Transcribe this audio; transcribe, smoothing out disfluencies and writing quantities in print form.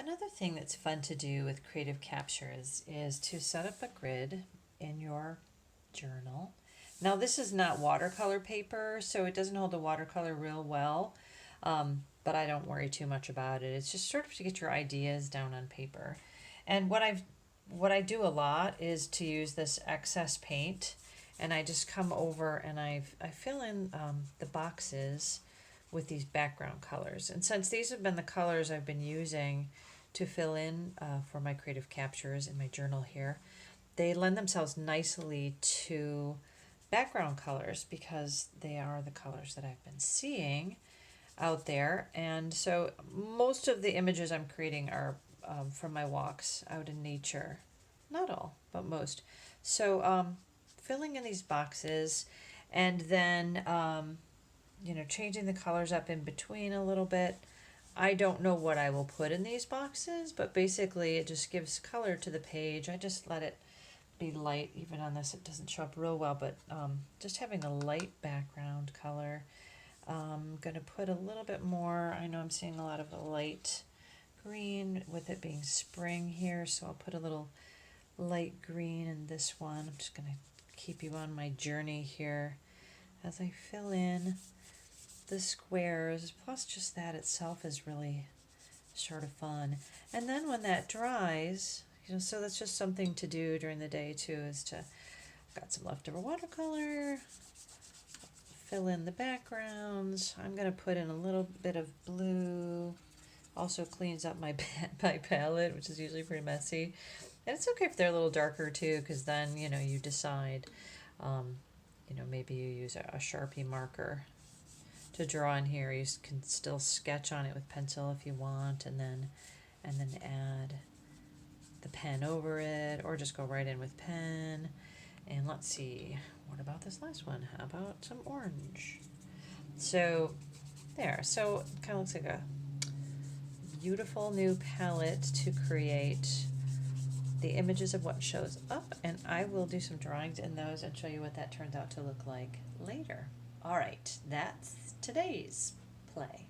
Another thing that's fun to do with Creative Captures is to set up a grid in your journal. Now, this is not watercolor paper, so it doesn't hold the watercolor real well, but I don't worry too much about it. It's just sort of to get your ideas down on paper. And what I do a lot is to use this excess paint, and I just come over and I fill in the boxes with these background colors. And since these have been the colors I've been using to fill in for my creative captures in my journal here, they lend themselves nicely to background colors because they are the colors that I've been seeing out there. And so most of the images I'm creating are from my walks out in nature. Not all, but most. So filling in these boxes and then changing the colors up in between a little bit. I don't know what I will put in these boxes, but basically it just gives color to the page. I just let it be light. Even on this, it doesn't show up real well, but just having a light background color. I'm going to put a little bit more. I know I'm seeing a lot of light green with it being spring here, so I'll put a little light green in this one. I'm just going to keep you on my journey here as I fill in the squares, plus just that itself is really sort of fun. And then when that dries, so that's just something to do during the day too, is to, got some leftover watercolor, fill in the backgrounds. I'm going to put in a little bit of blue, also cleans up my my palette, which is usually pretty messy. And it's okay if they're a little darker too, because then, you decide, maybe you use a Sharpie marker to draw in here. You can still sketch on it with pencil if you want, and then add the pen over it, or just go right in with pen. And let's see, what about this last one? How about some orange? So there, so it kind of looks like a beautiful new palette to create the images of what shows up, and I will do some drawings in those and show you what that turns out to look like later. All right, that's today's play.